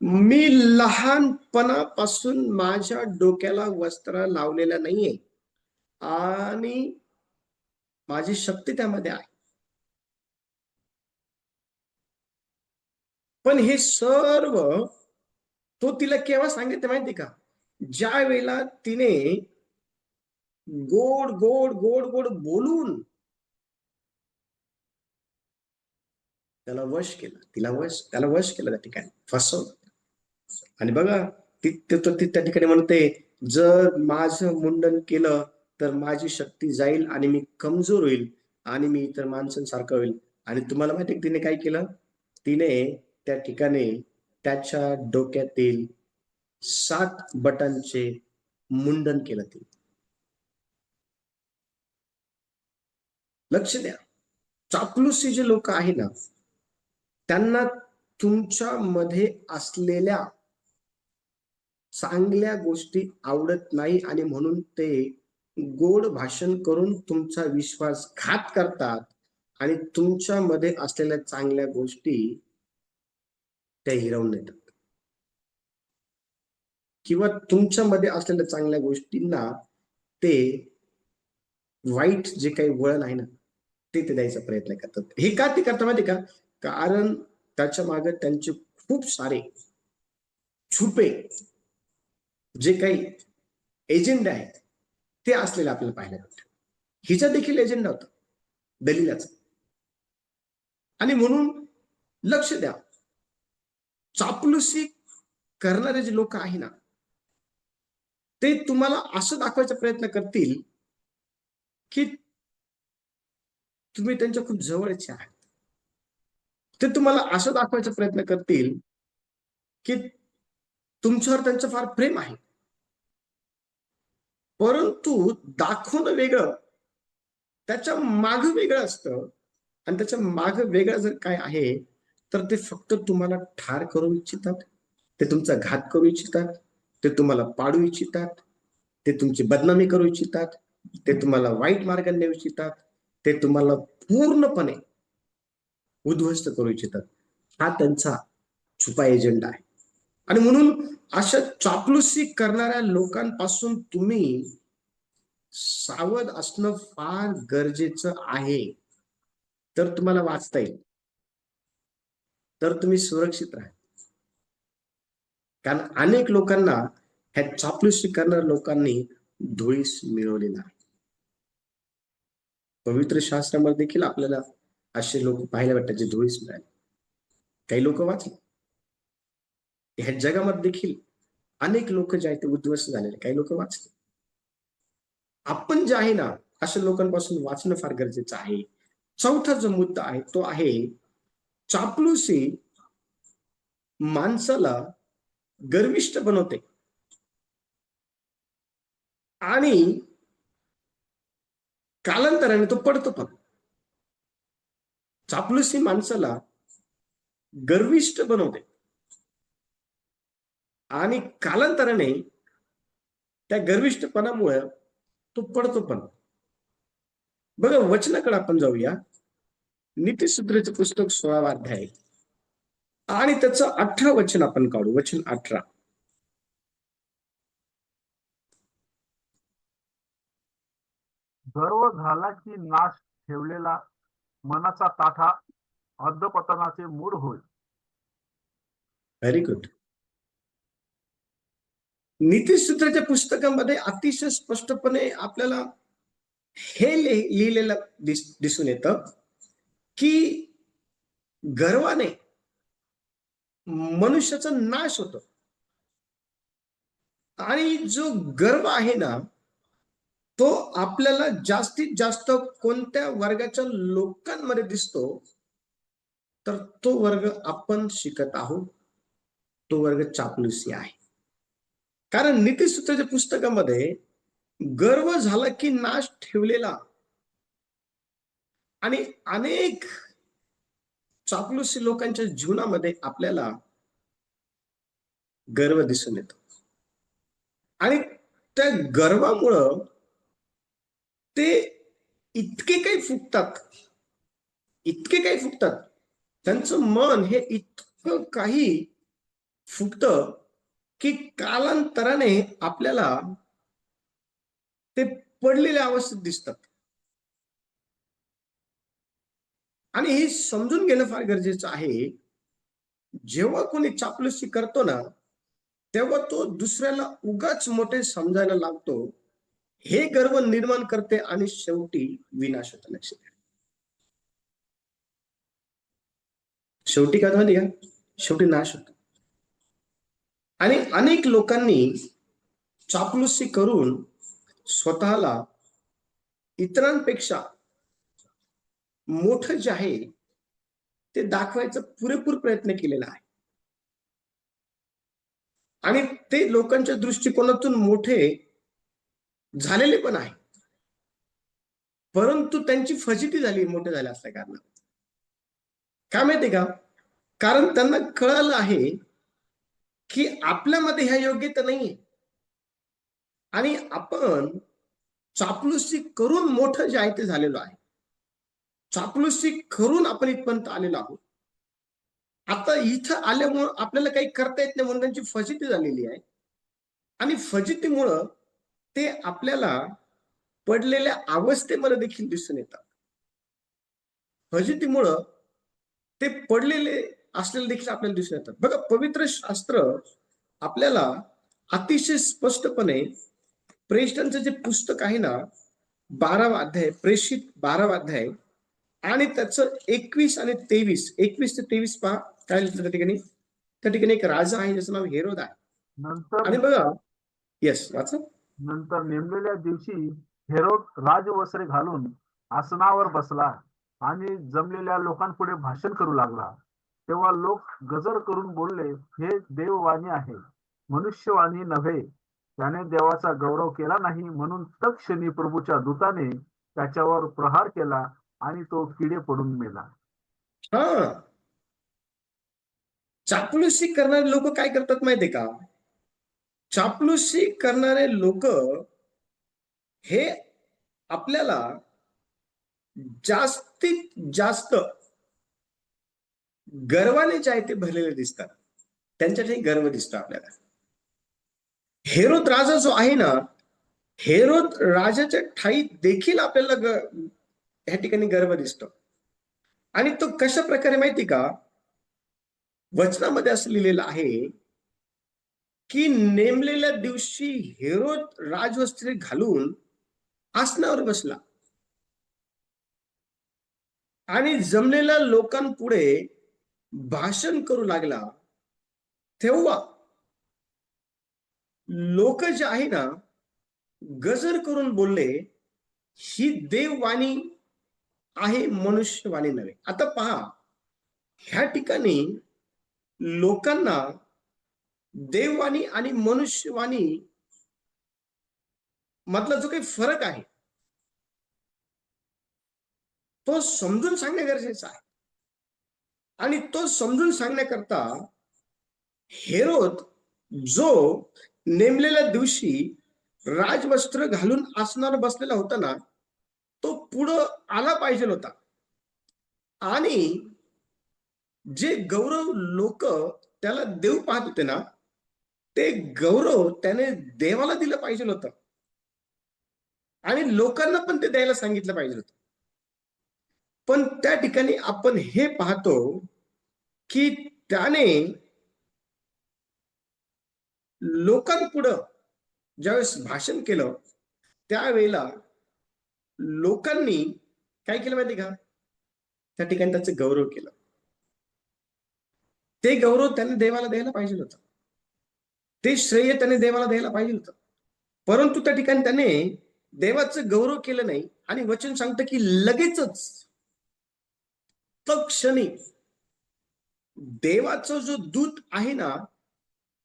मी लहानपणापासून माझ्या डोक्याला वस्त्र लावलेलं नाहीये आणि माझी शक्ती त्यामध्ये आहे. पण हे सर्व तो तिला केव्हा सांगितलं माहिती का, ज्या वेळेला तिने गोड गोड गोड गोड बोलून त्याला वश केलं. त्याला वश केलं, त्या ठिकाणी फसवलं. आणि बघा ती त्या ठिकाणी म्हणते, जर माझं मुंडन केलं तर माझी शक्ती जाईल आणि मी कमजोर होईल आणि मी इतर माणसांसारखं होईल. आणि तुम्हाला माहिती आहे तिने काय केलं, तिने त्या ठिकाणी त्याच्या डोक्यातील 7 बटांचे मुंडन केलं. ते लक्ष द्या, चापलुसी जे लोक आहे ना, त्यांना तुमच्या मध्ये असलेल्या चांगल्या गोष्टी आवडत नाही आणि म्हणून ते गोड भाषण करून तुमचा विश्वासघात करतात आणि तुमच्यामध्ये असलेल्या चांगल्या गोष्टी त्या हिरावून नेतात. किंवा तुमच्यामध्ये असलेल्या चांगल्या गोष्टींना ते वाईट जे काही वळण आहे ना ते द्यायचा प्रयत्न करतात. हे का ते करतात माहिती का, कारण त्याच्या मागे त्यांचे खूप सारे छुपे जे काही एजेंडा आहेत ते असलेले आपल्याला पाहायला भेटतात. हिचा देखील एजेंडा होता दलिलाचा. आणि म्हणून लक्ष द्या, चापलुसी करणारे जे लोक आहे ना, ते तुम्हाला असं दाखवायचा प्रयत्न करतील की तुम्ही त्यांच्या खूप जवळचे आहात. ते तुम्हाला असं दाखवायचा प्रयत्न करतील की तुमच्यावर त्यांचं फार प्रेम आहे, परंतु दाखवणं वेगळं, त्याच्या माग वेगळं असतं. आणि त्याच्या माग वेगळं जर काय आहे, तर ते फक्त तुम्हाला ठार करू इच्छितात, ते तुमचा घात करू इच्छितात, ते तुम्हाला पाडू इच्छितात, ते तुमची बदनामी करू इच्छितात, ते तुम्हाला वाईट मार्गाने नेऊ इच्छितात, ते तुम्हाला पूर्णपणे उद्ध्वस्त करू इच्छितात. हा त्यांचा छुपा एजेंडा आहे. आणि म्हणून अशा चापलुसी करणाऱ्या लोकांपासून तुम्ही सावध असणं फार गरजेचं आहे. तर तुम्हाला वाचता येईल, तर तुम्ही सुरक्षित राहा. कारण अनेक लोकांना ह्या चापलुसी करणाऱ्या लोकांनी धुळीस मिळवलेला आहे. पवित्र शास्त्रामध्ये देखील आपल्याला असे लोक पाहायला भेटतात जे धुळीस मिळाले. काही लोक वाचले. ह्या जगामध्ये देखील अनेक लोक जे आहेत ते उद्ध्वस्त झालेले, काही लोक वाचले. आपण जे आहे ना, अशा लोकांपासून वाचणं फार गरजेचं आहे. चौथा जो मुद्दा आहे तो आहे, चापलुसी माणसाला गर्विष्ठ बनवते आणि कालांतराने तो पडतो पण. चापलुसी माणसाला गर्विष्ठ बनवते आणि कालांतराने त्या गर्विष्ठपणामुळे तो पडतो पण. बघा वचनाकडे आपण जाऊया. नीतिसूत्राचे पुस्तक 16वा अध्याय आणि त्याचं 18 वचन आपण काढू. वचन 18. गर्व झाला की नाश ठेवलेला मनाचा ताठा अधपतनाचे मूळ होय. Very good. नीतिसूत्राच्या पुस्तकामध्ये अतिशय स्पष्टपणे आपल्याला हे लिहिलेलं दिसून येतं की गर्वाने मनुष्याचा नाश होतो. आणि जो गर्व आहे ना तो आपल्याला जास्तीत जास्त कोणत्या वर्गाच्या लोकांमध्ये दिसतो, तर तो वर्ग आपण शिकत आहोत, तो वर्ग चापलुसी आहे. कारण नीतिसूत्राच्या पुस्तकामध्ये गर्व झाला की नाश ठेवलेला आणि अनेक चापलुसी लोकांच्या जीवनामध्ये आपल्याला गर्व दिसून येतो. आणि त्या गर्वामुळं ते इतके काही फुगतात, त्यांचं मन हे इतकं काही फुगतं की कालांतराने आपल्याला ते पडलेल्या अवस्थेत दिसतात. आणि हे समजून घेणं फार गरजेचं आहे. जेव्हा कोणी चापलुसी करतो ना तेव्हा तो दुसऱ्याला उगाच मोठे समजायला लागतो. हे गर्व निर्माण करते आणि शेवटी विनाश होतो. लक्षात घ्या. शेवटी काय माहिती का? शेवटी नाश होतो. आणि अनेक लोकांनी चापलुसी करून स्वतःला इतरांपेक्षा मोठं जे आहे ते दाखवायचा पुरेपूर प्रयत्न केलेला आहे. आणि ते लोकांच्या दृष्टिकोनातून मोठे झालेले पण आहे, परंतु त्यांची फजिती झाली मोठे झाले असल्या कारणाने. काय माहितीये का? कारण त्यांना कळालं आहे की आपल्यामध्ये ह्या योग्यता नाहीये आणि आपण चापलुसी करून मोठं जे आहे ते झालेलो आहे. चापलुसी करून आपण इथपर्यंत आलेलो आहोत. आता इथं आल्यामुळं आपल्याला काही करता येत नाही म्हणून त्यांची फजिती झालेली आहे. आणि फजितीमुळं ते आपल्याला पडलेल्या अवस्थेमध्ये देखील दिसून येतात. फजितीमुळं ते पडलेले असलेले देखील आपल्याला दिसून येतात. बघा पवित्र शास्त्र आपल्याला अतिशय स्पष्टपणे प्रेषितांचं जे पुस्तक आहे ना 12वा अध्याय, प्रेषित 12वा अध्याय आणि त्याचं 21 आणि 23, 21 ते 23 पहा काय लिहिलं त्या ठिकाणी. त्या ठिकाणी एक राजा आहे ज्याचं नाव हेरोद आहे. नंतर आणि बघा येस वाचा. नंतर नेमलेल्या दिवशी हेरोद राजवस्त्रे घालून आसनावर बसला आणि जमलेल्या लोकांपुढे भाषण करू लागला. तेव्हा लोक गजर करून बोलले, हे देववाणी आहे, मनुष्यवाणी नव्हे. त्याने देवाचा गौरव केला नाही म्हणून तत्क्षणी प्रभूच्या दूताने त्याच्यावर प्रहार केला आणि तो किडे पडून मेला. हा, चापलुसी करणारे लोक काय करतात माहितीये का? चापलुसी करणारे लोक हे आपल्याला जास्तीत जास्त गर्वाने जे आहे ते भरलेले दिसतात. त्यांच्यातही गर्व दिसतो आपल्याला. हेरोद राजा जो आहे ना, हेरोद राजाच्या ठाई देखील आपल्याला ह्या ठिकाणी गर्व दिसतो. आणि तो कशा प्रकारे माहिती का? वचनामध्ये असं लिहिलेलं आहे की नेमलेल्या दिवशी हेरोद राजवस्त्रे घालून आसनावर बसला आणि जमलेल्या लोकांपुढे भाषण करू लागला. तेव्हा लोक जे आहे ना गजर करून बोलले, ही देववाणी आहे, मनुष्यवाणी नव्हे. आता पहा, ह्या ठिकाणी लोकांना देववाणी आणि मनुष्यवाणी मधला जो काही फरक आहे तो समजून सांगणे गरजेचं आहे. आणि तो समजून सांगण्याकरता हेरोद जो नेमलेल्या दिवशी राजवस्त्र घालून आसनावर बसलेला होता ना, तो पुढं आला पाहिजे होता. आणि जे गौरव लोक त्याला देव पाहत होते ना, ते गौरव त्याने देवाला दिलं पाहिजे होतं आणि लोकांना पण ते द्यायला सांगितलं पाहिजे होतं. पण त्या ठिकाणी आपण हे पाहतो की त्याने लोकांपुढं ज्यावेळेस भाषण केलं, त्यावेळेला लोकांनी काय केलं माहिती का, त्या ठिकाणी त्याचं गौरव केलं. ते गौरव त्याने देवाला द्यायला पाहिजे होतं, ते श्रेय त्याने देवाला द्यायला पाहिजे होतं. परंतु त्या ठिकाणी त्याने देवाचं गौरव केलं नाही. आणि वचन सांगतं की लगेचच तत्क्षणी देवाचा जो दूत आहे ना,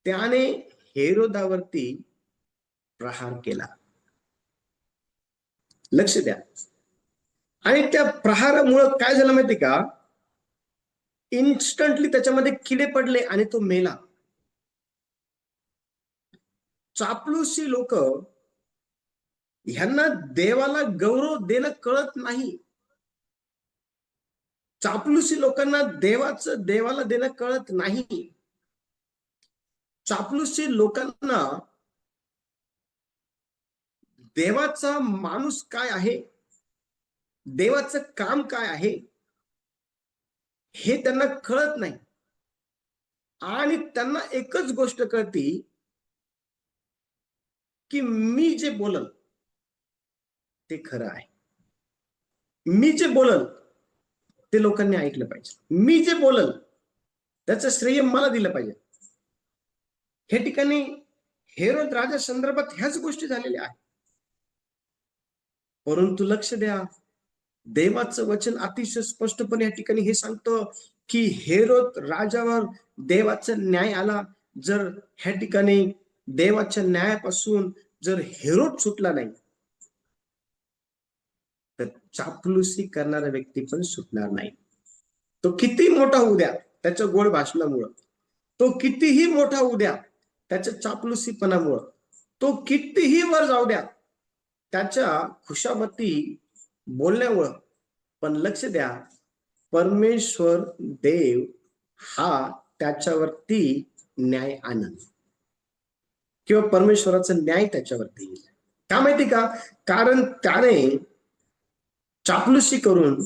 त्याने हेरोदावरती प्रहार केला. लक्ष द्या. आणि त्या प्रहारामुळं काय झालं माहिती का, इन्स्टंटली त्याच्यामध्ये किडे पडले आणि तो मेला. चापलूसी लोक, ह्यांना देवाला गौरव देणं कळत नाही. चापलूसी लोकांना देवाला देणं कळत नाही. चापलूसी लोकांना देवाचा माणूस काय आहे, देवाचं काम काय आहे, हे त्यांना कळत नाही. आणि त्यांना एकच गोष्ट कळती की मी जे बोलल ते खरं आहे, मी जे बोलल ते लोकांनी ऐकलं पाहिजे, मी जे बोलल त्याचं श्रेय मला दिलं पाहिजे. हे ठिकाणी हेरोद राजा संदर्भात ह्याच गोष्टी झालेल्या आहेत. परंतु लक्ष द्या, देवाचं वचन अतिशय स्पष्टपणे या ठिकाणी हे सांगतं की हेरोद राजावर देवाचा न्याय आला. जर ह्या ठिकाणी देवाच्या न्यायापासून जर हेरोद सुटला नाही, तर चापलुसी करणारा व्यक्ती पण सुटणार नाही. तो किती मोठा होऊ द्या त्याच्या गोड भाषणामुळं, तो कितीही मोठा होऊ द्या त्याच्या चापलुसीपणामुळं, तो कितीही वर जाऊ द्या त्याच्या खुशामती बोलण्यामुळं, पण लक्ष द्या, परमेश्वर देव हा त्याच्यावरती न्याय आणल किंवा परमेश्वराचा न्याय त्याच्यावरती येईल. का माहिती का, कारण त्याने चापलुसी करून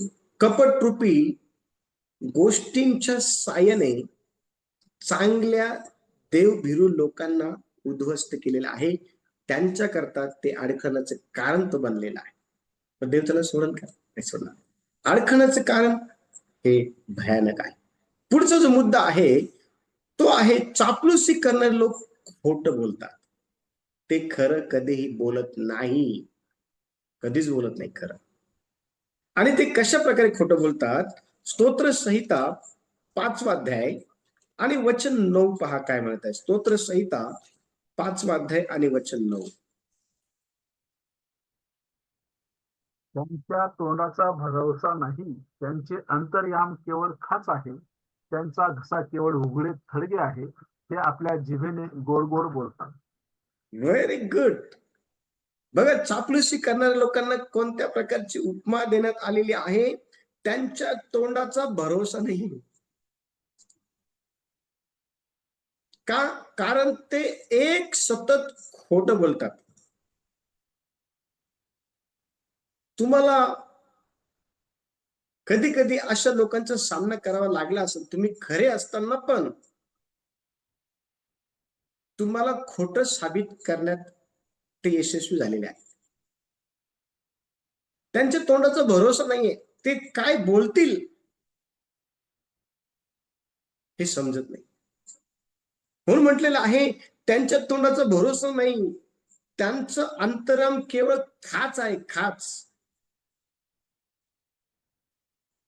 कपट रूपी गोष्टींच्या साहाय्याने चांगल्या देवभिरू लोकांना उद्ध्वस्त केलेलं आहे. त्यांच्याकरता ते अडखळण्याचं कारण तो बनलेला आहे. पण देव त्याला सोडल का? नाही सोडणार. अडखळण्याचं कारण हे भयानक आहे. पुढचा जो मुद्दा आहे तो आहे चापलुसी करणारे लोक खोटं बोलतात. ते खरं कधीही बोलत नाही, कधीच बोलत नाही खरं. आणि ते कशा प्रकारे खोटं बोलतात, स्तोत्र संहिता 5वा अध्याय आणि वचन 9 पहा काय म्हणत आहे. स्तोत्र संहिता 5वा अध्याय आणि वचन 9. त्यांच्या तोंडाचा भरवसा नाही, त्यांचे अंतर्याम केवळ खाच आहे, त्यांचा घसा केवळ उघडे थडगे आहे, ते आपल्या जिभेने गोड गोड बोलतात. Very good. बघा, चापलुसी करणाऱ्या लोकांना कोणत्या प्रकारची उपमा देण्यात आलेली आहे. त्यांच्या तोंडाचा भरोसा नाही. का? कारण ते एक सतत खोटं बोलतात. तुम्हाला कधी कधी अशा लोकांचा सामना करावा लागला असेल. तुम्ही खरे असताना पण तुम्हाला खोटं साबित करण्यात ते यशस्वी झालेले आहे. त्यांच्या तोंडाचा भरोसा नाहीये, ते काय बोलतील हे समजत नाही. म्हणून म्हटलेलं आहे, त्यांच्या तोंडाचा भरोसा नाही, त्यांचं अंतरम केवळ खाच आहे, खाच.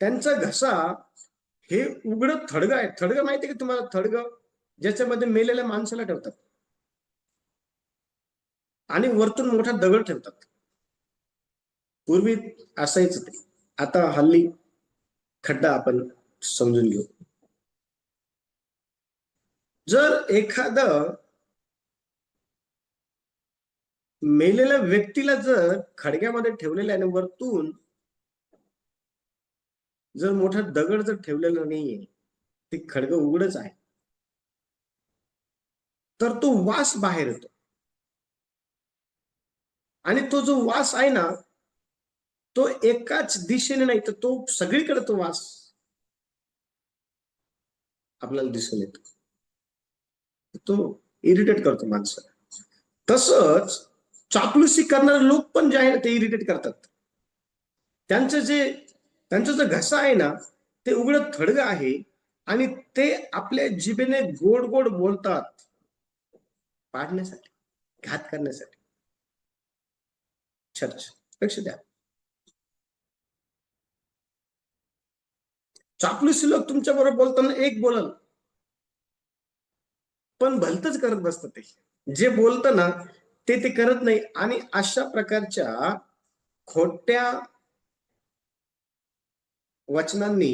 त्यांचा घसा हे उघड थडग आहे. थडग माहिती आहे का तुम्हाला? थडग ज्याच्यामध्ये मेलेल्या माणसाला ठेवतात आणि वरतून मोठा दगड ठेवतात. पूर्वी असायचं ते. आता हल्ली खड्डा आपण समजून घेऊ. जर एखादं मेलेल्या व्यक्तीला जर खडग्यामध्ये ठेवलेलं आहे आणि वरतून जर मोठा दगड जर ठेवलेला नाहीये, ते खडगं उघडच आहे, तर तो वास बाहेर येतो. आणि तो जो वास आहे ना, तो एकाच दिशेने नाही, तर तो सगळीकडे तो वास आपल्याला दिसून येतो. तो इरिटेट करतो माणसाला. तसंच चापलुसी करणारे लोक पण जे आहे ना, ते इरिटेट करतात. त्यांचा जो घसा आहे ना, ते उघडं थडगं आहे आणि ते आपल्या जिभेने गोड गोड बोलतात, पाडण्यासाठी, घात करण्यासाठी. चर्च, लक्ष द्या. चापलुसी लोक तुमच्या बरोबर बोलताना एक बोलल, पण भलतच करत बसतात. ते जे बोलतं ना, ते करत नाही. आणि अशा प्रकारच्या खोट्या वचनांनी,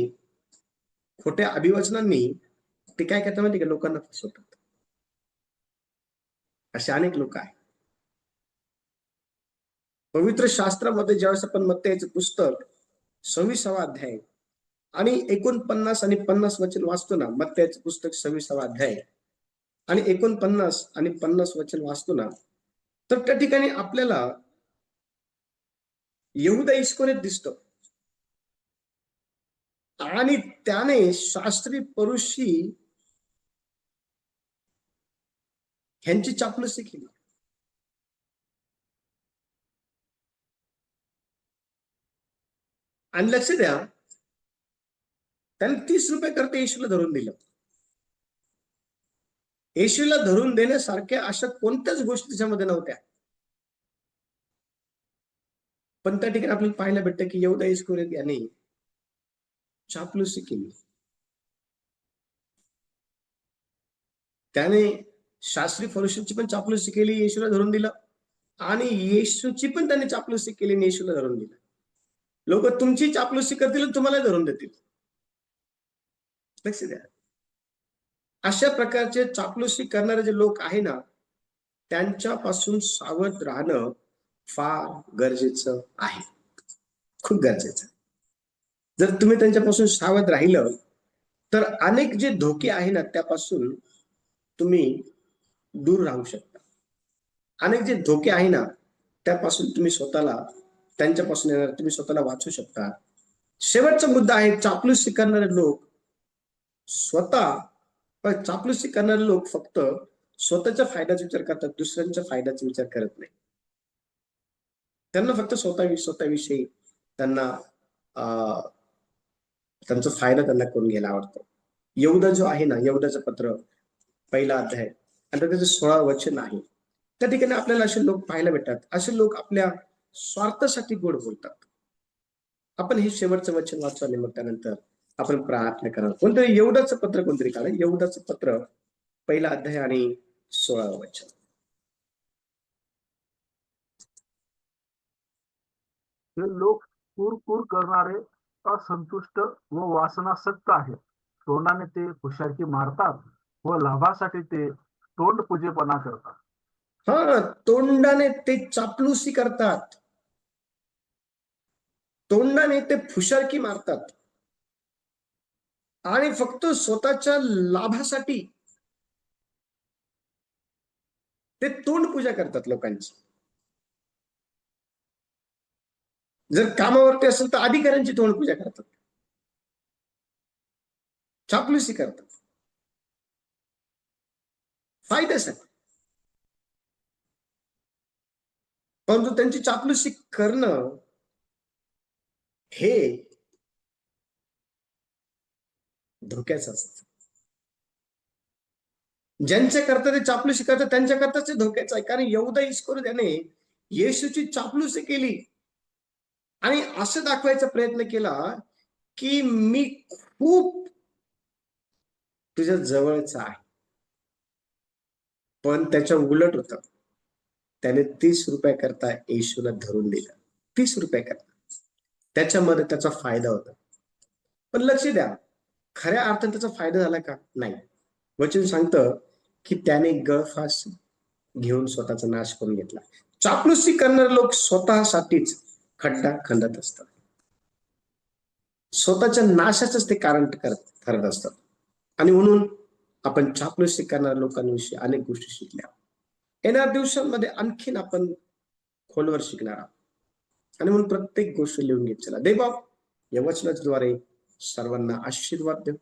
खोट्या अभिवचनांनी ते काय करतात माहिती का, लोकांना फसवतात. असे अनेक लोक आहेत. पवित्र शास्त्रामध्ये ज्यावेळेस आपण मत्तेचं पुस्तक 26वा अध्याय आणि 49 आणि 50 वचन वाचतो ना, मत्तेचं पुस्तक 26वा अध्याय आणि 49 आणि 50 वचन वाचतो ना, तर त्या ठिकाणी आपल्याला यहुदा इस्करियोत दिसतो आणि त्याने शास्त्री फरीसी ह्यांची चापलुसी केली. आणि लक्ष द्या, त्याने 30 रुपये करता येशूला धरून दिलं. येशूला धरून देण्यासारख्या अशा कोणत्याच गोष्टी त्याच्यामध्ये नव्हत्या. पण त्या ठिकाणी आपल्याला पाहायला भेटतं की यहुदा इस्करियोत याने चापलुसी केली. त्याने शास्त्री फरीसींची पण चापलुसी केली, येशूला धरून दिलं. आणि येशूची पण त्याने चापलुसी केली आणि येशूला धरून दिलं. लोक तुमची चापलुसी करतील, तुम्हाला धरून देतील. लक्ष द्या. अशा प्रकारचे चापलुसी करणारे जे लोक आहे ना, त्यांच्यापासून सावध राहणं फार गरजेचं आहे, खूप गरजेचं. जर तुम्ही त्यांच्यापासून सावध राहिलं तर अनेक जे धोके आहे ना, त्यापासून तुम्ही दूर राहू शकता. अनेक जे धोके आहे ना, त्यापासून तुम्ही स्वतःला, त्यांच्यापासून येणार तुम्ही स्वतःला वाचू शकता. शेवटचा मुद्दा आहे, चापलुसी करणारे लोक स्वतः, पण चापलुसी करणारे लोक फक्त स्वतःच्या फायद्याचा विचार करतात, दुसऱ्यांच्या फायद्याचा विचार करत नाही. त्यांना फक्त स्वतःविषयी त्यांना त्यांचा फायदा त्यांना करून घ्यायला आवडतो. यहुदा जो आहे ना, यहुदाचं पत्र 1 अध्याय आणि त्याचं 16 वचन आहे, त्या ठिकाणी आपल्याला असे लोक पाहायला भेटतात. असे लोक आपल्या स्वार्थासाठी गोड बोलतात. आपण हे शेवटचं वचन वाचू आणि मग त्यानंतर आपण प्रार्थना करा. कोणतरी यहुदाचं पत्र कोणतरी काढा, यहुदाचं पत्र 1 अध्याय आणि 16 वचन. हे लोक कुरकुर करणारे, असंतुष्ट व वासनासक्त आहेत. तोंडाने ते खुशाकी मारतात व लाभासाठी ते तोंडपूजेपणा करतात. हा, तोंडाने ते चापलुसी करतात, तोंडाने ते फुशारकी मारतात आणि फक्त स्वतःच्या लाभासाठी ते तोंड पूजा करतात लोकांची. जर कामावरती असेल तर अधिकाऱ्यांची तोंड पूजा करतात, चापलुसी करतात फायद्यासाठी. परंतु त्यांची चापलुसी करणं हे धोक्याचं असतं. ज्यांच्याकरता ते चापलुसी करतात त्यांच्याकरताच ते धोक्याचं आहे. कारण यहुदा इस्करियोत त्याने येशूची चापलुसी केली आणि असं दाखवायचा प्रयत्न केला की मी खूप तुझ्या जवळचा आहे. पण त्याच्या उलट होतं, त्याने 30 रुपये करता येशूला धरून दिलं. 30 रुपये करता. त्याच्यामध्ये त्याचा फायदा होता. पण लक्ष द्या, खऱ्या अर्थाने त्याचा फायदा झाला का? नाही. वचन सांगतं की त्याने गळफास घेऊन स्वतःचा नाश करून घेतला. चापलुसी करणारे लोक स्वतःसाठीच खड्डा खणत असतात. स्वतःच्या नाशाचंच ते कारण ठरत असतात. आणि म्हणून आपण चापलुसी करणाऱ्या लोकांविषयी अनेक गोष्टी शिकल्या. येणाऱ्या दिवसांमध्ये आणखीन आपण खोलवर शिकणार आहोत. आणि म्हणून प्रत्येक गोष्ट लिहून घेत चला. देव या वचनाद्वारे सर्वांना आशीर्वाद देव.